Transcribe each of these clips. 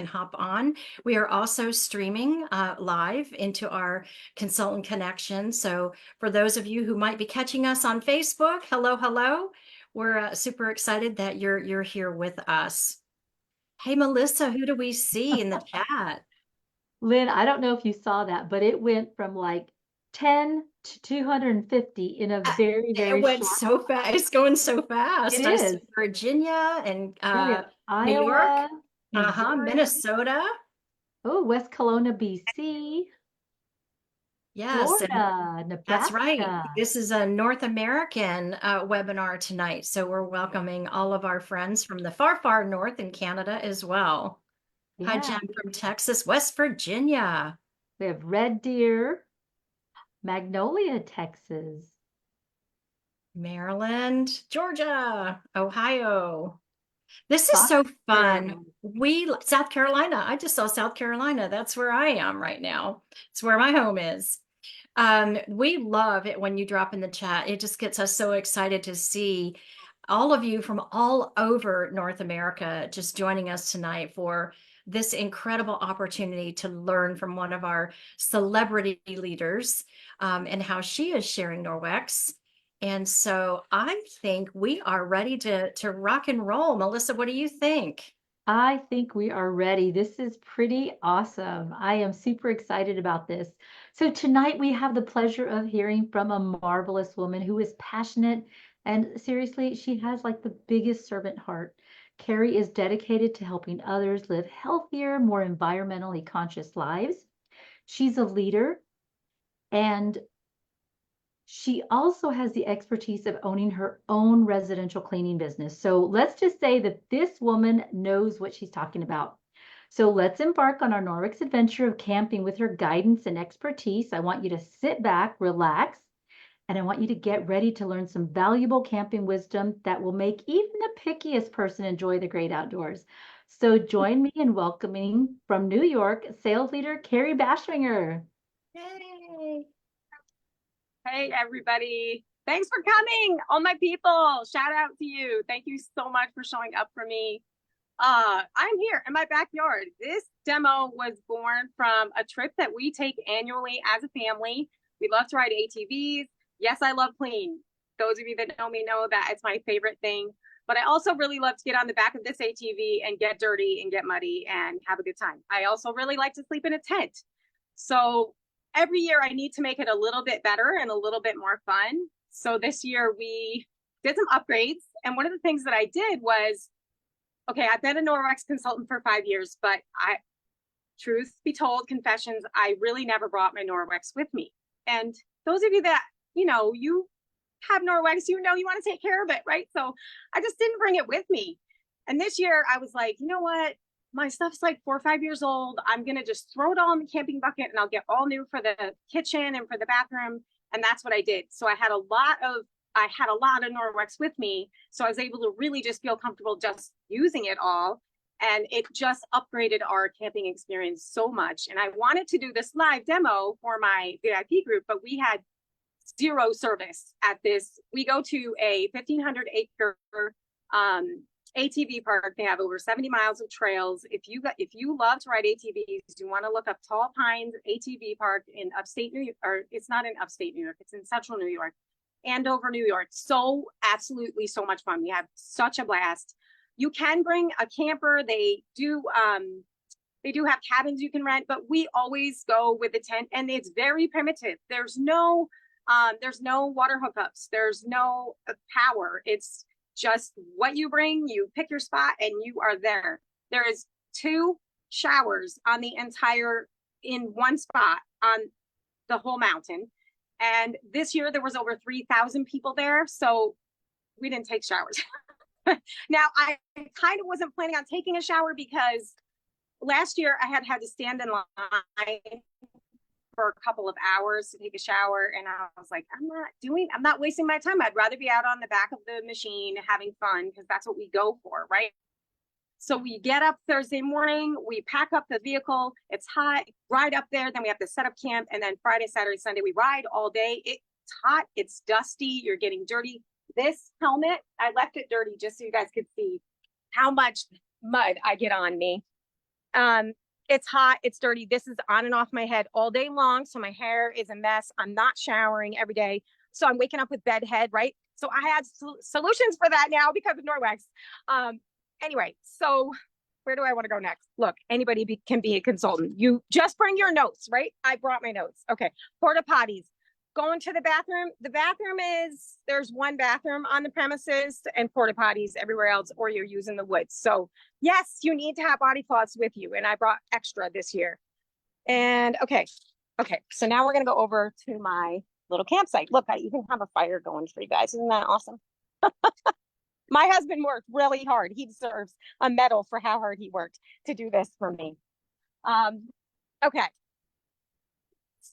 hop on. We are also streaming live into our consultant connection. So for those of you who might be catching us on Facebook, hello, hello. We're super excited that you're here with us. Hey, Melissa, who do we see in the chat? Lynn, I don't know if you saw that, but it went from like 10 to 250 in a Uh, very, It very went short. so fast. It's going so It fast. I see is. Virginia and Yeah, we have New York, Iowa, Missouri, Minnesota. oh, West Kelowna, BC, Yes, and Florida, that's right. Nebraska. This is a North American webinar tonight. So we're welcoming all of our friends from the far, far north in Canada as well. Hi, Yeah, Jen from Texas, West Virginia, we have Red Deer, Magnolia, Texas, Maryland, Georgia, Ohio. This is South so fun. Carolina. South Carolina. I just saw South Carolina. That's where I am right now. It's where my home is. We love it when you drop in the chat. It just gets us so excited to see all of you from all over North America just joining us tonight for this incredible opportunity to learn from one of our celebrity leaders and how she is sharing Norwex. And so I think we are ready to rock and roll. Melissa, what do you think? I think we are ready. This is pretty awesome. I am super excited about this. So, tonight we have the pleasure of hearing from a marvelous woman who is passionate and seriously, she has like the biggest servant heart. Carrie is dedicated to helping others live healthier, more environmentally conscious lives. She's a leader and she also has the expertise of owning her own residential cleaning business. So let's just say that this woman knows what she's talking about. So let's embark on our Norwex adventure of camping with her guidance and expertise. I want you to sit back, relax, and I want you to get ready to learn some valuable camping wisdom that will make even the pickiest person enjoy the great outdoors. So join me in welcoming from New York, sales leader Carrie Bashwinger. Yay! Hey, everybody. Thanks for coming. All my people, shout out to you. Thank you so much for showing up for me. I'm here in my backyard. This demo was born from a trip that we take annually as a family. We love to ride ATVs. Yes, I love clean. Those of you that know me know that it's my favorite thing. But I also really love to get on the back of this ATV and get dirty and get muddy and have a good time. I also really like to sleep in a tent. So every year I need to make it a little bit better and a little bit more fun. So this year we did some upgrades. And one of the things that I did was, okay, I've been a Norwex consultant for 5 years, but truth be told, confessions, I really never brought my Norwex with me. And those of you that, you have Norwex, you want to take care of it, right? So I just didn't bring it with me. And this year I was like, you know what? My stuff's like 4 or 5 years old. I'm going to just throw it all in the camping bucket and I'll get all new for the kitchen and for the bathroom. And that's what I did. So I had a lot of Norwex with me. So I was able to really just feel comfortable just using it all. And it just upgraded our camping experience so much. And I wanted to do this live demo for my VIP group, but we had zero service at this. We go to a 1,500 acre ATV park. They have over 70 miles of trails. If you love to ride ATVs, you want to look up Tall Pines ATV Park in upstate New York, or it's not in upstate New York, it's in central New York, Andover, New York. So absolutely so much fun. We have such a blast. You can bring a camper. They do have cabins you can rent, but we always go with a tent, and it's very primitive. There's no water hookups. There's no power. It's just what you bring. You pick your spot, and you are there. There is 2 showers in one spot on the whole mountain. And this year there was over 3,000 people there, so we didn't take showers. Now I kind of wasn't planning on taking a shower because last year I had to stand in line for a couple of hours to take a shower. And I was like, I'm not wasting my time. I'd rather be out on the back of the machine having fun because that's what we go for, right? So we get up Thursday morning, we pack up the vehicle, it's hot, ride up there, then we have to set up camp. And then Friday, Saturday, Sunday, we ride all day. It's hot, it's dusty, you're getting dirty. This helmet, I left it dirty just so you guys could see how much mud I get on me. It's hot, it's dirty. This is on and off my head all day long. So my hair is a mess. I'm not showering every day. So I'm waking up with bedhead, right? So I had solutions for that now because of Norwex. Anyway, so where do I want to go next? Look, anybody can be a consultant. You just bring your notes, right? I brought my notes. Okay. Porta potties. Going to the bathroom. The bathroom is, there's one bathroom on the premises and porta potties everywhere else, or you're using the woods. So yes, you need to have body cloths with you. And I brought extra this year. And okay. So now we're going to go over to my little campsite. Look, I even have a fire going for you guys. Isn't that awesome? My husband worked really hard. He deserves a medal for how hard he worked to do this for me. Okay.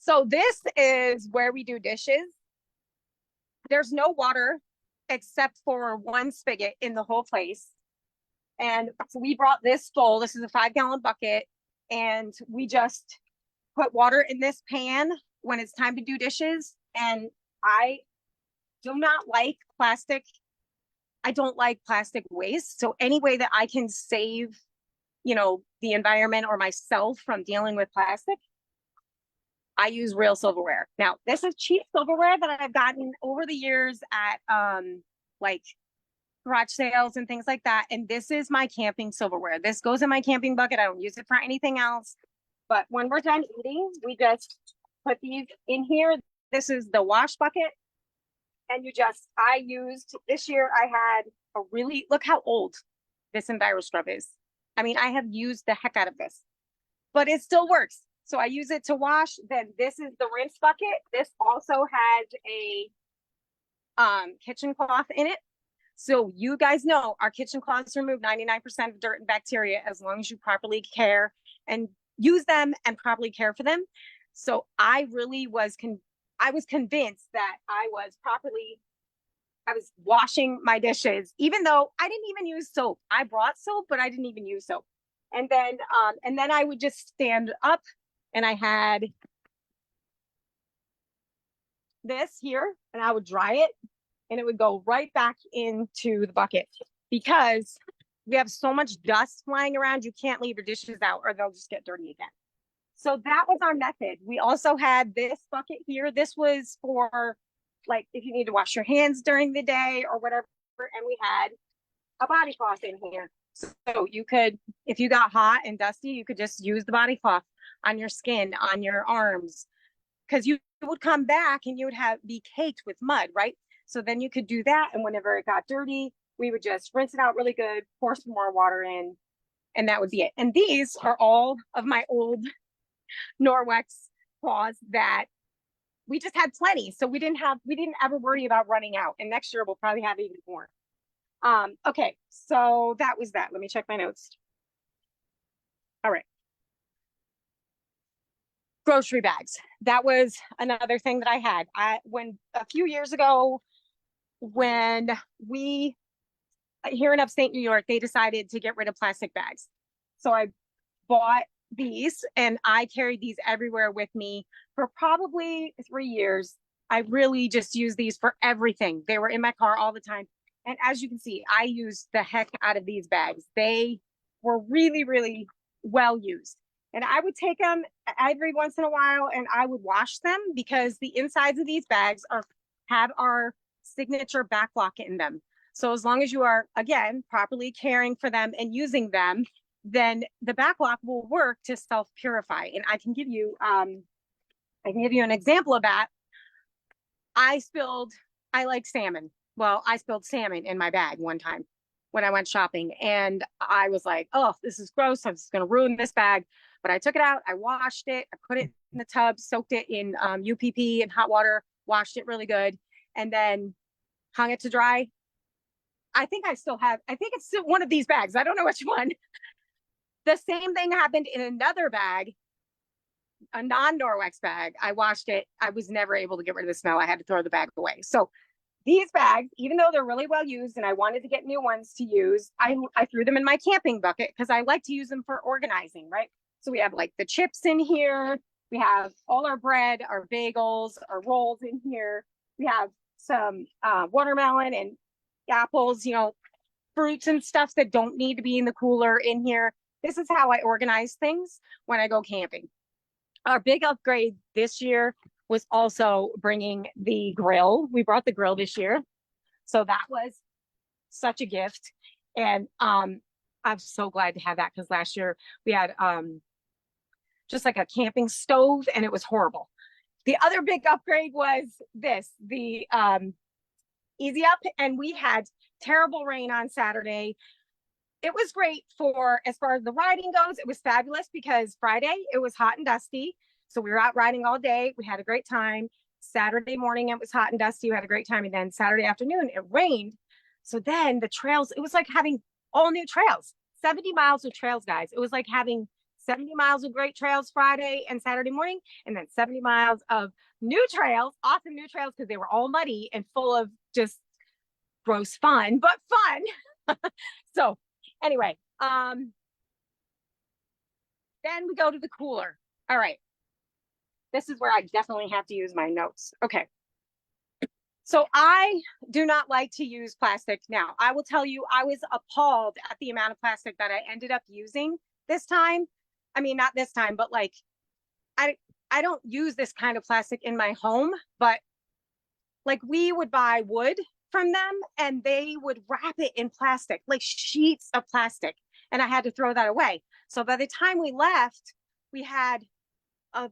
So this is where we do dishes. There's no water except for one spigot in the whole place. And so we brought this bowl. This is a 5-gallon bucket. And we just put water in this pan when it's time to do dishes. And I do not like plastic. I don't like plastic waste. So any way that I can save, the environment or myself from dealing with plastic, I use real silverware. Now, this is cheap silverware that I've gotten over the years at like garage sales and things like that. And this is my camping silverware. This goes in my camping bucket. I don't use it for anything else. But when we're done eating, we just put these in here. This is the wash bucket. And I used, this year I had look how old this EnviroScrub is. I mean, I have used the heck out of this, but it still works. So I use it to wash. Then this is the rinse bucket. This also has a kitchen cloth in it. So you guys know our kitchen cloths remove 99% of dirt and bacteria as long as you properly care and use them and properly care for them. So I really was convinced that I was washing my dishes, even though I didn't even use soap. I brought soap, but I didn't even use soap. And then I would just stand up and I had this here and I would dry it and it would go right back into the bucket because we have so much dust flying around. You can't leave your dishes out or they'll just get dirty again. So that was our method. We also had this bucket here. This was for like if you need to wash your hands during the day or whatever. And we had a body cloth in here. So you could, if you got hot and dusty, you could just use the body cloth on your skin, on your arms, because you would come back and you would be caked with mud, right? So then you could do that. And whenever it got dirty, we would just rinse it out really good, pour some more water in, and that would be it. And these are all of my old Norwex cloths that we just had plenty. So we didn't ever worry about running out. And next year we'll probably have even more. Okay, so that was that. Let me check my notes. All right. Grocery bags. That was another thing that I had. When a few years ago, when we here in upstate New York, they decided to get rid of plastic bags. So I bought these and I carried these everywhere with me for probably 3 years. I really just used these for everything. They were in my car all the time. And as you can see, I used the heck out of these bags. They were really, really well used. And I would take them every once in a while and I would wash them because the insides of these bags have our signature back lock in them. So as long as you are, again, properly caring for them and using them, then the back lock will work to self-purify. And I can give you an example of that. I like salmon. Well, I spilled salmon in my bag one time when I went shopping and I was like, oh, this is gross. I'm just going to ruin this bag. But I took it out. I washed it. I put it in the tub, soaked it in UPP and hot water, washed it really good, and then hung it to dry. I think it's still one of these bags. I don't know which one. The same thing happened in another bag, a non-Norwex bag. I washed it. I was never able to get rid of the smell. I had to throw the bag away. So these bags, even though they're really well used and I wanted to get new ones to use, I threw them in my camping bucket because I like to use them for organizing, right? So we have like the chips in here. We have all our bread, our bagels, our rolls in here. We have some watermelon and apples, fruits and stuff that don't need to be in the cooler in here. this is how I organize things when I go camping. Our big upgrade this year was also bringing the grill. We brought the grill this year. So that was such a gift. And I'm so glad to have that because last year we had just like a camping stove and it was horrible. The other big upgrade was the Easy Up, and we had terrible rain on Saturday. It was great for as far as the riding goes. It was fabulous because Friday it was hot and dusty. So we were out riding all day. We had a great time. Saturday morning it was hot and dusty. We had a great time. And then Saturday afternoon it rained. So then the trails, it was like having all new trails, 70 miles of trails, guys. It was like having 70 miles of great trails Friday and Saturday morning, and then 70 miles of new trails, awesome new trails because they were all muddy and full of just gross fun, but fun. So anyway, then we go to the cooler. All right. This is where I definitely have to use my notes. Okay. So I do not like to use plastic. Now, I will tell you, I was appalled at the amount of plastic that I ended up using this time. I mean, not this time, but like, I don't use this kind of plastic in my home, but like we would buy wood from them and they would wrap it in plastic, like sheets of plastic. And I had to throw that away. So by the time we left, we had a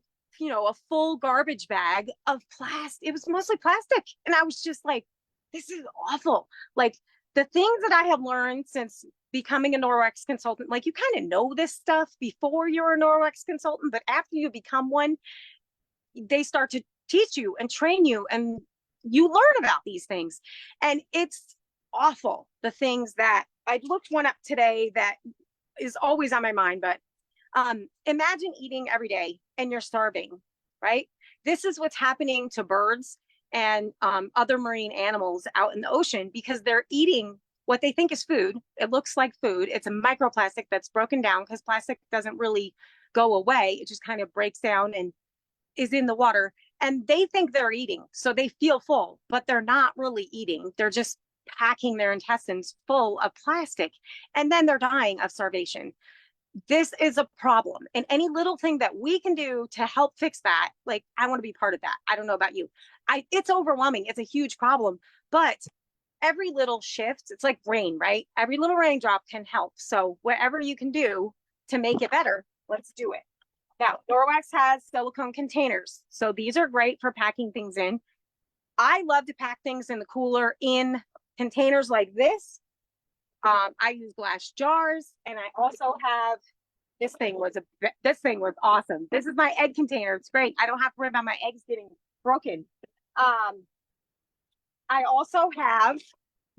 a full garbage bag of plastic. It was mostly plastic. And I was just like, this is awful. Like the things that I have learned since becoming a Norwex consultant, like you kind of know this stuff before you're a Norwex consultant, but after you become one, they start to teach you and train you and you learn about these things. And it's awful. The things that I looked one up today that is always on my mind, but imagine eating every day and you're starving, right? This is what's happening to birds and other marine animals out in the ocean because they're eating what they think is food. It looks like food. It's a microplastic that's broken down because plastic doesn't really go away. It just kind of breaks down and is in the water. And they think they're eating. So they feel full, but they're not really eating. They're just packing their intestines full of plastic. And then they're dying of starvation. This is a problem, and any little thing that we can do to help fix that, like I want to be part of that. I don't know about you. It's overwhelming. It's a huge problem, but every little shift, it's like rain, right? Every little raindrop can help. So whatever you can do to make it better, let's do it. Now, Norwex has silicone containers. So these are great for packing things in. I love to pack things in the cooler in containers like this. I use glass jars, and I also have this thing was awesome. This is my egg container. It's great. I don't have to worry about my eggs getting broken. I also have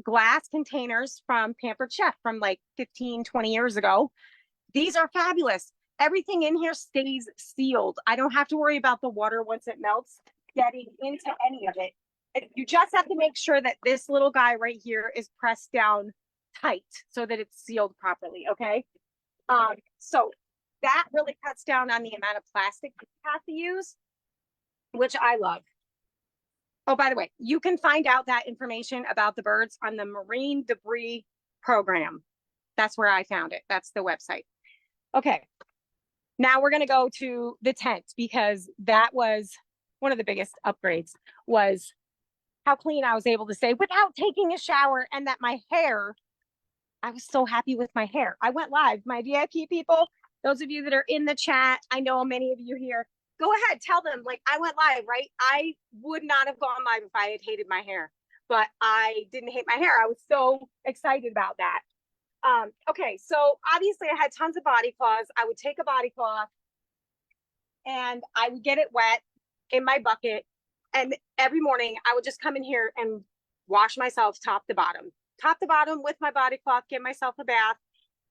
glass containers from Pampered Chef from like 15, 20 years ago. These are fabulous. Everything in here stays sealed. I don't have to worry about the water once it melts getting into any of it. You just have to make sure that this little guy right here is pressed down tight so that it's sealed properly. Okay. So that really cuts down on the amount of plastic you have to use, which I love. Oh, by the way, you can find out that information about the birds on the Marine Debris Program. That's where I found it. That's the website. Okay. Now we're going to go to the tent because that was one of the biggest upgrades was how clean I was able to stay without taking a shower and that my hair, I was so happy with my hair. I went live. My VIP people, those of you that are in the chat, I know many of you here, go ahead, tell them, like, I went live, right? I would not have gone live if I had hated my hair, but I didn't hate my hair. I was so excited about that. Okay, so obviously I had tons of body cloths. I would take a body cloth and I would get it wet in my bucket. And every morning I would just come in here and wash myself top to bottom with my body cloth, give myself a bath.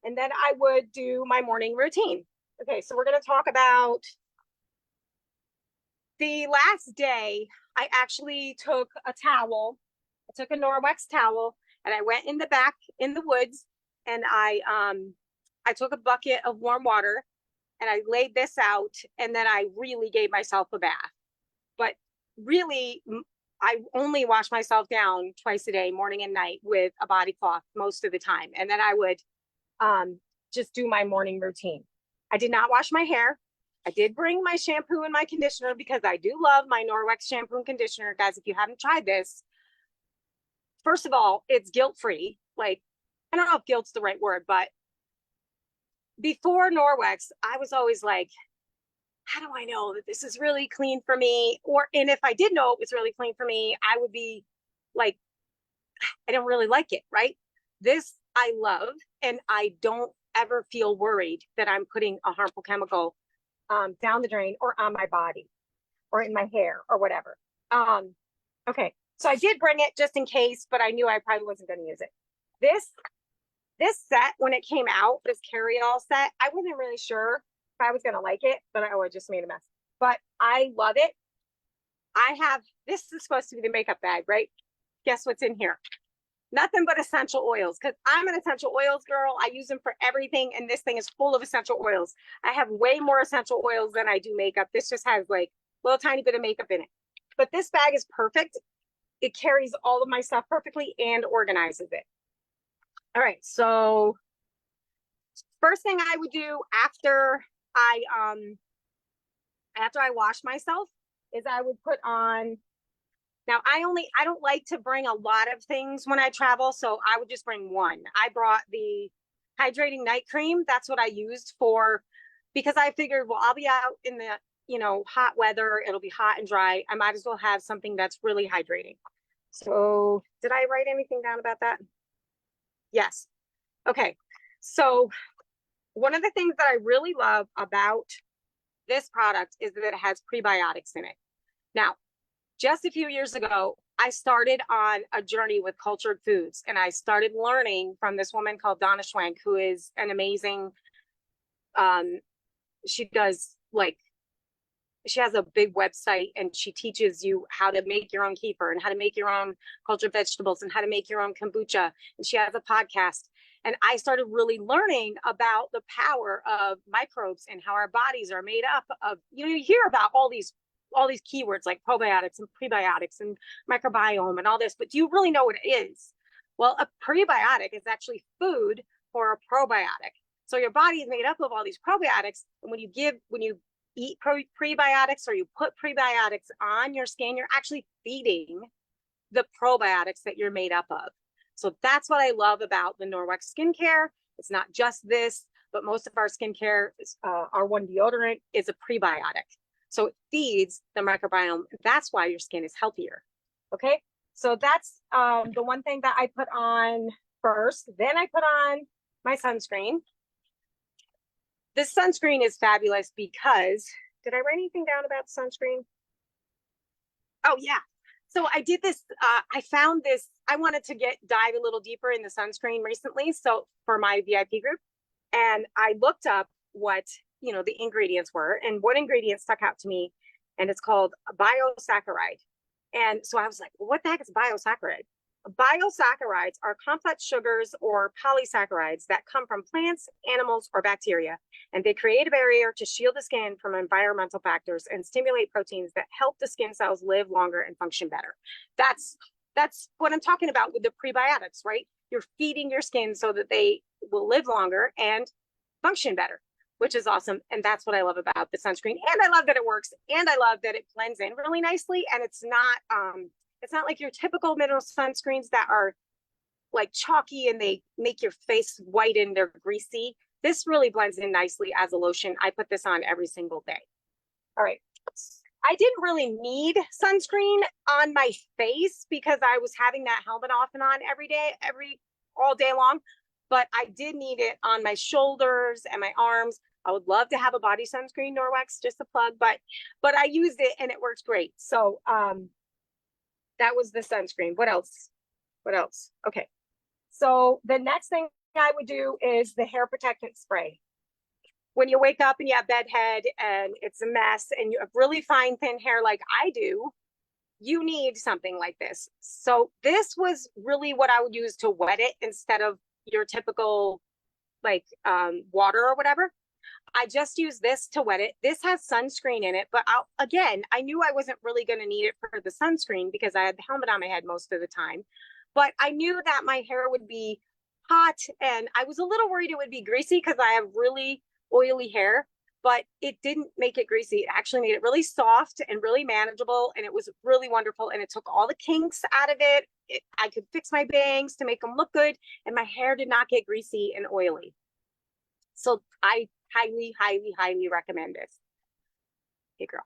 And then I would do my morning routine. Okay, so we're going to talk about the last day. I actually took a towel. I took a Norwex towel and I went in the back in the woods and I took a bucket of warm water and I laid this out and then I really gave myself a bath. But really, I only wash myself down twice a day, morning and night, with a body cloth most of the time. And then I would just do my morning routine. I did not wash my hair. I did bring my shampoo and my conditioner because I do love my Norwex shampoo and conditioner. Guys, if you haven't tried this, first of all, it's guilt-free. Like, I don't know if guilt's the right word, but before Norwex, I was always like, how do I know that this is really clean for me? And if I did know it was really clean for me, I would be like, I don't really like it, right? This I love, and I don't ever feel worried that I'm putting a harmful chemical down the drain or on my body or in my hair or whatever. Okay, so I did bring it just in case, but I knew I probably wasn't going to use it. This set, when it came out, this carry-all set, I wasn't really sure if I was going to like it, but I just made a mess. But I love it. This is supposed to be the makeup bag, right? Guess what's in here? Nothing but essential oils, because I'm an essential oils girl. I use them for everything, and this thing is full of essential oils. I have way more essential oils than I do makeup. This just has like a little tiny bit of makeup in it. But this bag is perfect. It carries all of my stuff perfectly and organizes it. All right, so first thing I would do after I wash myself is I would put on. Now, I don't like to bring a lot of things when I travel, so I would just bring one. I brought the hydrating night cream. That's what I used because I figured, well, I'll be out in the, hot weather. It'll be hot and dry. I might as well have something that's really hydrating. So did I write anything down about that? Yes. Okay. So one of the things that I really love about this product is that it has prebiotics in it. Now, just a few years ago, I started on a journey with cultured foods, and I started learning from this woman called Donna Schwenk, who is an amazing, she has a big website, and she teaches you how to make your own kefir and how to make your own cultured vegetables and how to make your own kombucha. And she has a podcast. And I started really learning about the power of microbes and how our bodies are made up of, you hear about all these keywords like probiotics and prebiotics and microbiome and all this, but do you really know what it is? Well, a prebiotic is actually food for a probiotic. So your body is made up of all these probiotics. And when you eat prebiotics or you put prebiotics on your skin, you're actually feeding the probiotics that you're made up of. So that's what I love about the Norwex skincare. It's not just this, but most of our skincare, our one deodorant is a prebiotic. So it feeds the microbiome. That's why your skin is healthier. Okay. So that's the one thing that I put on first. Then I put on my sunscreen. This sunscreen is fabulous because, did I write anything down about sunscreen? Oh yeah. So I did this, I found this, I wanted to dive a little deeper in the sunscreen recently. So for my VIP group, and I looked up what the ingredients were, and one ingredient stuck out to me, and it's called biosaccharide. And so I was like, well, what the heck is biosaccharide? Biosaccharides are complex sugars or polysaccharides that come from plants, animals, or bacteria, and they create a barrier to shield the skin from environmental factors and stimulate proteins that help the skin cells live longer and function better. That's what I'm talking about with the prebiotics, right? You're feeding your skin so that they will live longer and function better, which is awesome. And that's what I love about the sunscreen. And I love that it works. And I love that it blends in really nicely. And it's not like your typical mineral sunscreens that are like chalky and they make your face white and they're greasy. This really blends in nicely as a lotion. I put this on every single day. All right. I didn't really need sunscreen on my face because I was having that helmet off and on every day, all day long. But I did need it on my shoulders and my arms. I would love to have a body sunscreen, Norwex, just a plug, but I used it and it works great. So that was the sunscreen. What else? Okay. So the next thing I would do is the hair protectant spray. When you wake up and you have bedhead and it's a mess and you have really fine, thin hair like I do, you need something like this. So this was really what I would use to wet it instead of your typical water or whatever. I just use this to wet it. This has sunscreen in it, but I knew I wasn't really going to need it for the sunscreen because I had the helmet on my head most of the time. But I knew that my hair would be hot, and I was a little worried it would be greasy because I have really oily hair, but it didn't make it greasy. It actually made it really soft and really manageable, and it was really wonderful, and it took all the kinks out of it. I could fix my bangs to make them look good, and my hair did not get greasy and oily. So I highly, highly, highly recommend this. Hey girl.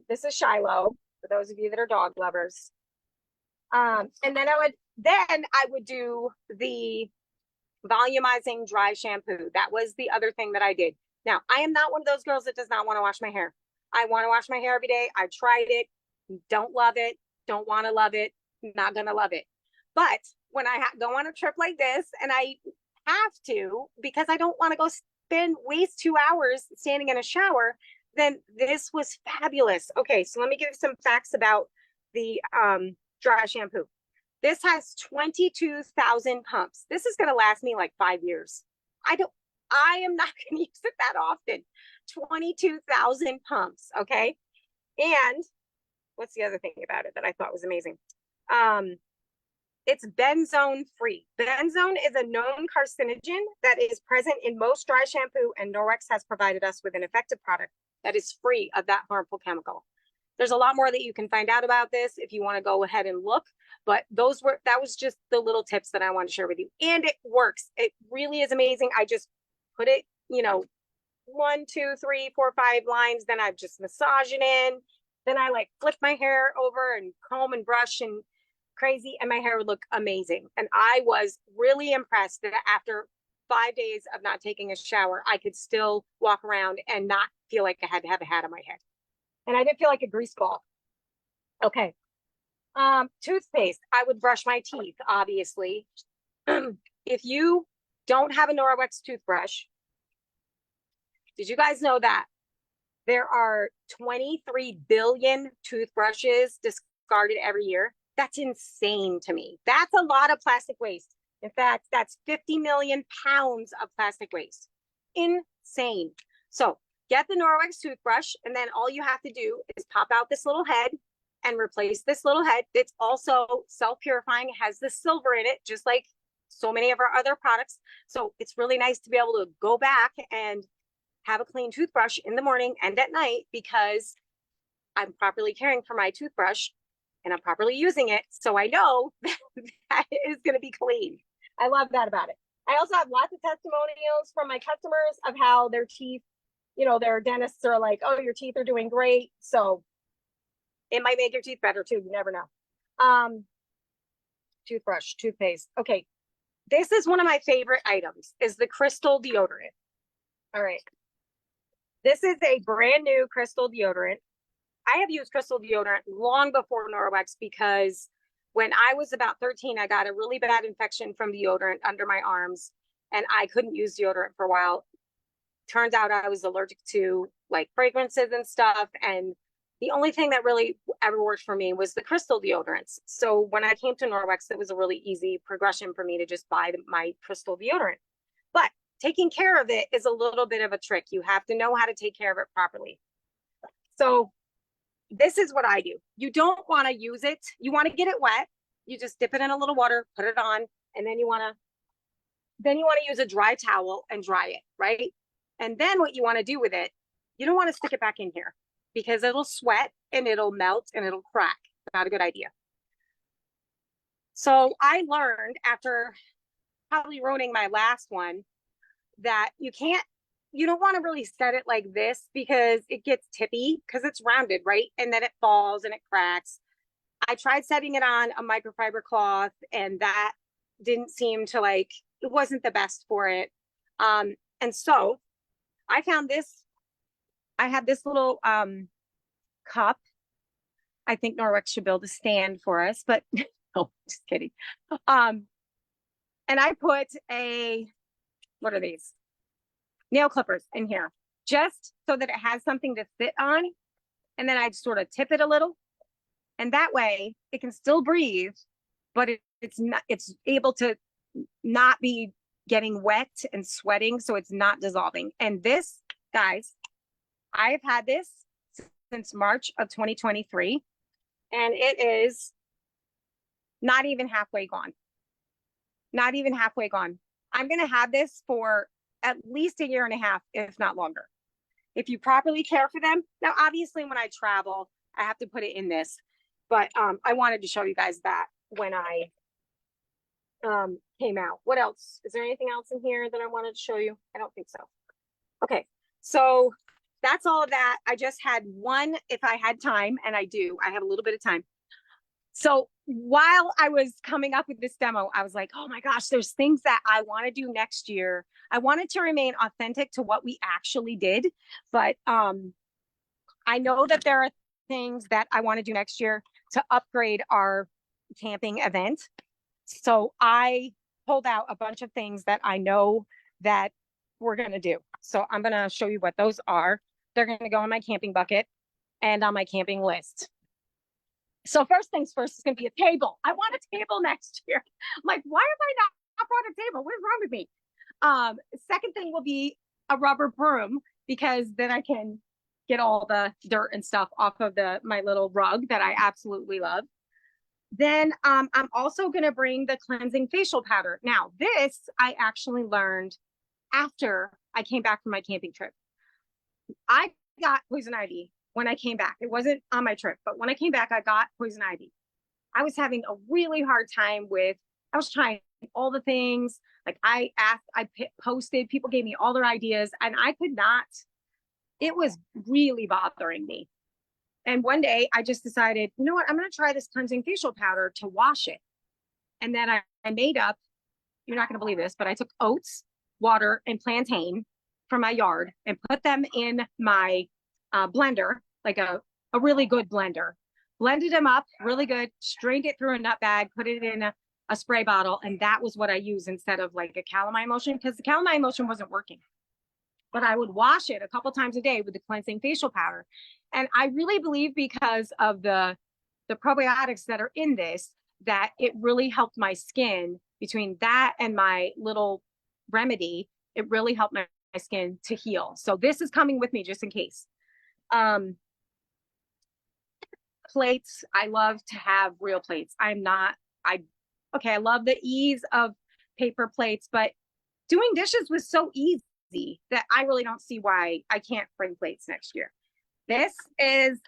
This is Shiloh, for those of you that are dog lovers. And then I would do the volumizing dry shampoo. That was the other thing that I did. Now, I am not one of those girls that does not want to wash my hair. I want to wash my hair every day. I tried it, don't love it, don't want to love it, not gonna love it. But when I go on a trip like this, and I have to, because I don't want to go waste 2 hours standing in a shower, then this was fabulous. Okay, so let me give you some facts about the dry shampoo. This has 22,000 pumps. This is going to last me like 5 years. I am not going to use it that often. 22,000 pumps, okay? And what's the other thing about it that I thought was amazing? It's benzone free. Benzone is a known carcinogen that is present in most dry shampoo, and Norwex has provided us with an effective product that is free of that harmful chemical. There's a lot more that you can find out about this if you want to go ahead and look, but that was just the little tips that I want to share with you. And it works. It really is amazing. I just put it, 1, 2, 3, 4, 5 lines. Then I just massage it in. Then I like flip my hair over and comb and brush and crazy, and my hair would look amazing. And I was really impressed that after 5 days of not taking a shower, I could still walk around and not feel like I had to have a hat on my head. And I didn't feel like a grease ball. Okay. Toothpaste. I would brush my teeth, obviously. If you don't have a Norwex toothbrush, did you guys know that there are 23 billion toothbrushes discarded every year? That's insane to me. That's a lot of plastic waste. In fact, that's 50 million pounds of plastic waste. Insane. So get the Norwex toothbrush, and then all you have to do is pop out this little head and replace this little head. It's also self-purifying. It has the silver in it, just like so many of our other products. So it's really nice to be able to go back and have a clean toothbrush in the morning and at night, because I'm properly caring for my toothbrush and I'm properly using it. So I know that it is going to be clean. I love that about it. I also have lots of testimonials from my customers of how their teeth, their dentists are like, oh, your teeth are doing great. So it might make your teeth better too. You never know. Toothbrush, toothpaste. Okay. This is one of my favorite items, is the crystal deodorant. All right. This is a brand new crystal deodorant. I have used crystal deodorant long before Norwex, because when I was about 13, I got a really bad infection from deodorant under my arms, and I couldn't use deodorant for a while. Turns out I was allergic to like fragrances and stuff. And the only thing that really ever worked for me was the crystal deodorants. So when I came to Norwex, it was a really easy progression for me to just buy my crystal deodorant. But taking care of it is a little bit of a trick. You have to know how to take care of it properly. So this is what I do. You don't want to use it. You want to get it wet. You just dip it in a little water, put it on, and then you want to use a dry towel and dry it, right? And then what you want to do with it, you don't want to stick it back in here, because it'll sweat and it'll melt and it'll crack. Not a good idea. So I learned, after probably ruining my last one, that you don't want to really set it like this, because it gets tippy, because it's rounded, right? And then it falls and it cracks. I tried setting it on a microfiber cloth, and that didn't seem to it wasn't the best for it. And so I found this. I have this little cup. I think Norwex should build a stand for us, but no, just kidding. And I put what are these? Nail clippers in here, just so that it has something to sit on. And then I sort of tip it a little, and that way it can still breathe, but it's able to not be getting wet and sweating, so it's not dissolving. And this, guys, I've had this since March of 2023, and it is not even halfway gone. not even halfway gone. I'm going to have this for at least a year and a half, if not longer. If you properly care for them. Now, obviously, when I travel, I have to put it in this, but I wanted to show you guys that when I came out. What else? Is there anything else in here that I wanted to show you? I don't think so. Okay, so that's all of that. I just had one, if I had time, and I do, I have a little bit of time. So while I was coming up with this demo, I was like, oh my gosh, there's things that I want to do next year. I wanted to remain authentic to what we actually did, but I know that there are things that I want to do next year to upgrade our camping event. So I pulled out a bunch of things that I know that we're going to do. So I'm going to show you what those are. They're going to go on my camping bucket and on my camping list. So first things first is going to be a table. I want a table next year. I'm like, why have I not brought a table? What is wrong with me? Second thing will be a rubber broom, because then I can get all the dirt and stuff off of my little rug that I absolutely love. Then I'm also going to bring the cleansing facial powder. Now, this I actually learned after I came back from my camping trip. I got poison ivy when I came back. It wasn't on my trip, but when I came back, I got poison ivy. I was having a really hard time I was trying all the things. Like I posted, people gave me all their ideas, and I could not, it was really bothering me. And one day I just decided, you know what, I'm going to try this cleansing facial powder to wash it. And then I made up, you're not going to believe this, but I took oats, water, and plantain from my yard and put them in my blender, like a really good blender. Blended them up really good, strained it through a nut bag, put it in a spray bottle. And that was what I used instead of like a calamine lotion, because the calamine lotion wasn't working. But I would wash it a couple times a day with the cleansing facial powder. And I really believe, because of the probiotics that are in this, that it really helped my skin. Between that and my little remedy, it really helped my skin to heal. So this is coming with me just in case. Plates, I love to have real plates. I love the ease of paper plates, but doing dishes was so easy that I really don't see why I can't bring plates next year. This is,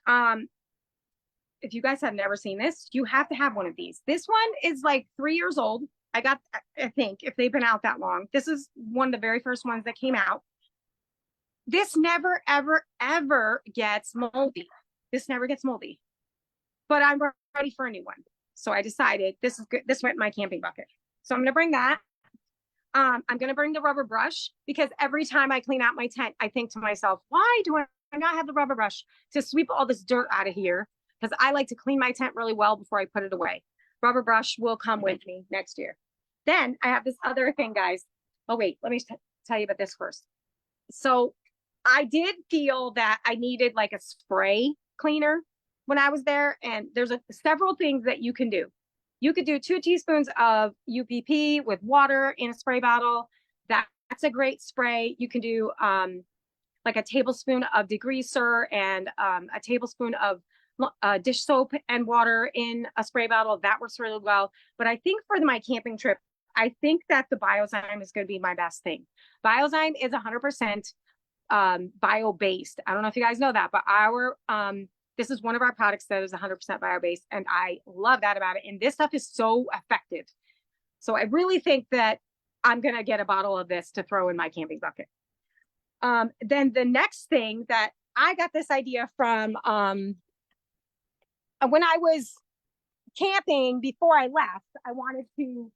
if you guys have never seen this, you have to have one of these. This one is like 3 years old. I think, if they've been out that long. This is one of the very first ones that came out. This never, ever, ever gets moldy. This never gets moldy. But I'm ready for a new one. So I decided this is good. This went in my camping bucket. So I'm going to bring that. I'm going to bring the rubber brush, because every time I clean out my tent, I think to myself, why do I not have the rubber brush to sweep all this dirt out of here? Because I like to clean my tent really well before I put it away. Rubber brush will come with me next year. Then I have this other thing, guys. Oh, wait, let me tell you about this first. So I did feel that I needed like a spray cleaner when I was there. And there's several things that you can do. You could do 2 teaspoons of UPP with water in a spray bottle. That's a great spray. You can do like a tablespoon of degreaser and a tablespoon of dish soap and water in a spray bottle. That works really well. But I think for my camping trip, I think that the Biozyme is going to be my best thing. Biozyme is 100% bio-based. I don't know if you guys know that, but this is one of our products that is 100% bio-based, and I love that about it. And this stuff is so effective. So I really think that I'm going to get a bottle of this to throw in my camping bucket. Then the next thing that I got this idea from when I was camping before I left, I wanted to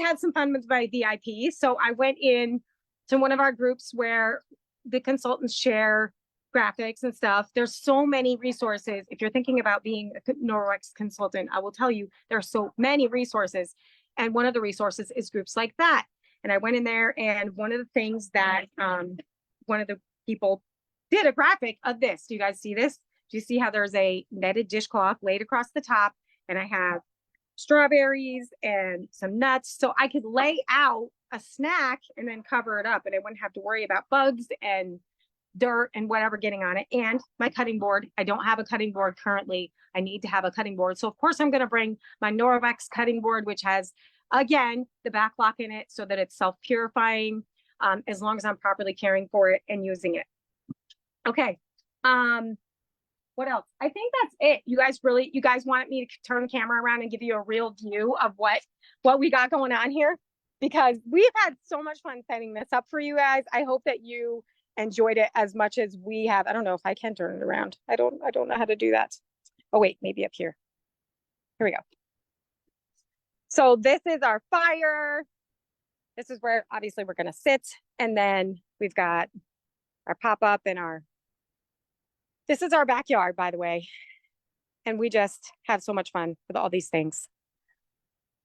have some fun with my VIP. So I went in to one of our groups where the consultants share graphics and stuff. There's so many resources. If you're thinking about being a Norwex consultant, I will tell you there are so many resources. And one of the resources is groups like that. And I went in there, and one of the things that one of the people did a graphic of this. Do you guys see this? Do you see how there's a netted dishcloth laid across the top, and I have strawberries and some nuts, so I could lay out a snack and then cover it up, and I wouldn't have to worry about bugs and dirt and whatever getting on it. And my cutting board, I don't have a cutting board currently. I need to have a cutting board. So of course I'm going to bring my Norwex cutting board, which has, again, the back lock in it so that it's self-purifying, as long as I'm properly caring for it and using it. Okay. What else? I think that's it. You guys wanted me to turn the camera around and give you a real view of what we got going on here, because we've had so much fun setting this up for you guys. I hope that you enjoyed it as much as we have. I don't know if I can turn it around. I don't know how to do that. Oh wait, maybe up here. Here we go. So this is our fire. This is where obviously we're going to sit, and then we've got our pop-up and this is our backyard, by the way. And we just have so much fun with all these things.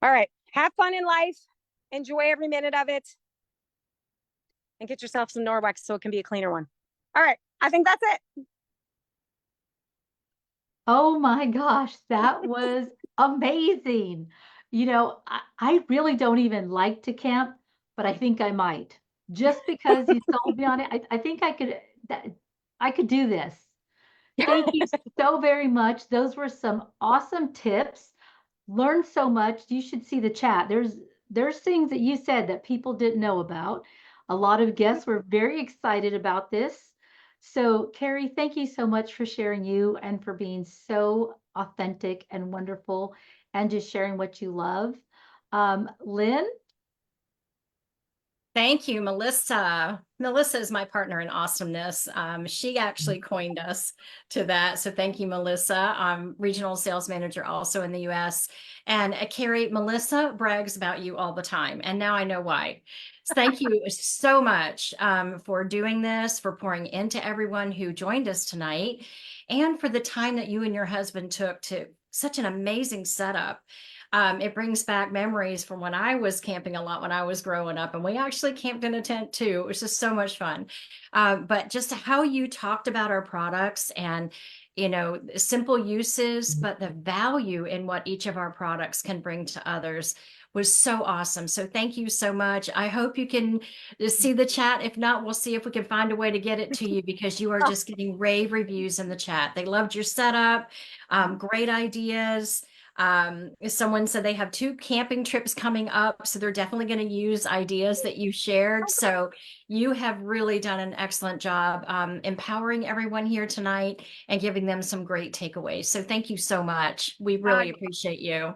All right, have fun in life. Enjoy every minute of it. And get yourself some Norwex so it can be a cleaner one. All right, I think that's it. Oh my gosh, that was amazing. I really don't even like to camp, but I think I might. Just because you sold me on it, I think I could do this. Thank you so very much. Those were some awesome tips. Learned so much. You should see the chat. There's things that you said that people didn't know about. A lot of guests were very excited about this. So, Carrie, thank you so much for sharing you and for being so authentic and wonderful and just sharing what you love. Lynn, Thank you, Melissa. Melissa is my partner in awesomeness. She actually coined us to that. So thank you, Melissa. Regional sales manager also in the US. And Carrie, Melissa brags about you all the time. And now I know why. So thank you so much for doing this, for pouring into everyone who joined us tonight, and for the time that you and your husband took to such an amazing setup. It brings back memories from when I was camping a lot when I was growing up, and we actually camped in a tent too. It was just so much fun. But just how you talked about our products and, simple uses, but the value in what each of our products can bring to others was so awesome. So thank you so much. I hope you can see the chat. If not, we'll see if we can find a way to get it to you, because you are just getting rave reviews in the chat. They loved your setup, great ideas. Someone said they have 2 camping trips coming up, so they're definitely going to use ideas that you shared. So you have really done an excellent job empowering everyone here tonight and giving them some great takeaways. So thank you so much. We really appreciate you.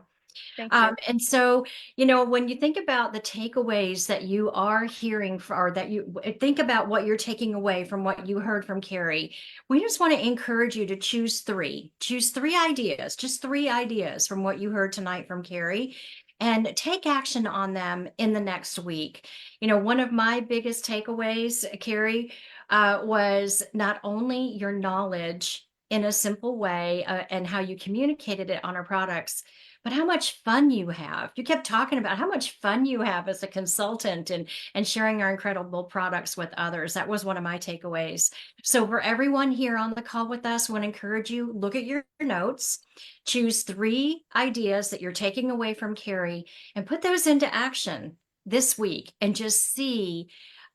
Thank you. And so, when you think about the takeaways that you are hearing or that you think about what you're taking away from what you heard from Carrie, we just want to encourage you to choose 3. Choose 3 ideas, just 3 ideas from what you heard tonight from Carrie, and take action on them in the next week. One of my biggest takeaways, Carrie, was not only your knowledge in a simple way and how you communicated it on our products, but how much fun you have. You kept talking about how much fun you have as a consultant and sharing our incredible products with others. That was one of my takeaways. So for everyone here on the call with us, I want to encourage you, look at your notes, choose 3 ideas that you're taking away from Carrie, and put those into action this week, and just see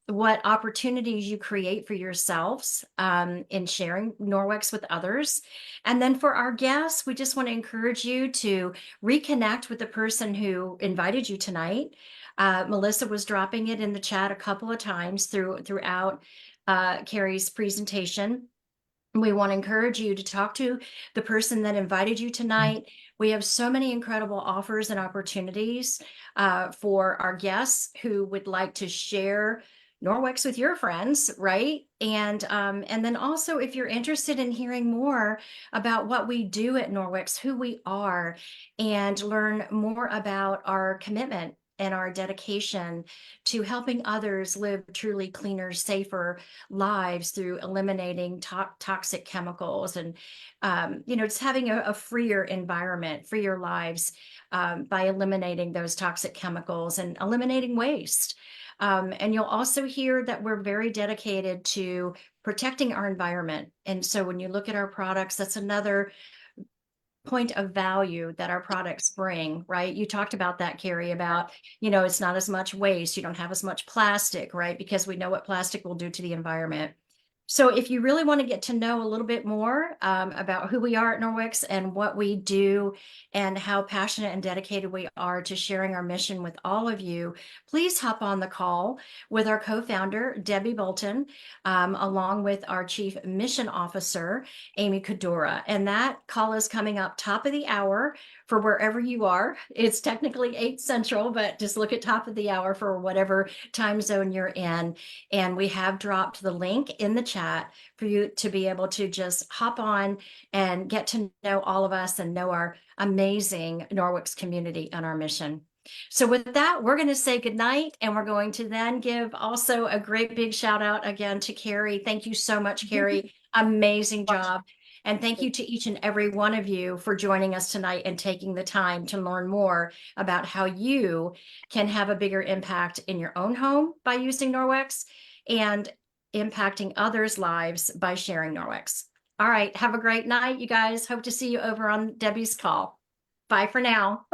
what opportunities you create for yourselves in sharing Norwex with others. And then for our guests, we just want to encourage you to reconnect with the person who invited you tonight. Melissa was dropping it in the chat a couple of times throughout Carrie's presentation. We want to encourage you to talk to the person that invited you tonight. We have so many incredible offers and opportunities for our guests who would like to share Norwex with your friends, right? And then also, if you're interested in hearing more about what we do at Norwex, who we are, and learn more about our commitment and our dedication to helping others live truly cleaner, safer lives through eliminating toxic chemicals and, just having a freer environment, freer lives by eliminating those toxic chemicals and eliminating waste. And you'll also hear that we're very dedicated to protecting our environment. And so when you look at our products, that's another point of value that our products bring, right? You talked about that, Carrie, about, it's not as much waste. You don't have as much plastic, right? Because we know what plastic will do to the environment. So if you really want to get to know a little bit more about who we are at Norwex and what we do and how passionate and dedicated we are to sharing our mission with all of you, please hop on the call with our co-founder, Debbie Bolton, along with our Chief Mission Officer, Amy Kadora. And that call is coming up top of the hour for wherever you are. It's technically 8 Central, but just look at top of the hour for whatever time zone you're in. And we have dropped the link in the chat for you to be able to just hop on and get to know all of us and know our amazing Norwix community and our mission. So with that, we're going to say goodnight, and we're going to then give also a great big shout out again to Carrie. Thank you so much, Carrie. Amazing job. And thank you to each and every one of you for joining us tonight and taking the time to learn more about how you can have a bigger impact in your own home by using Norwex and impacting others' lives by sharing Norwex. All right, have a great night, you guys. Hope to see you over on Debbie's call. Bye for now.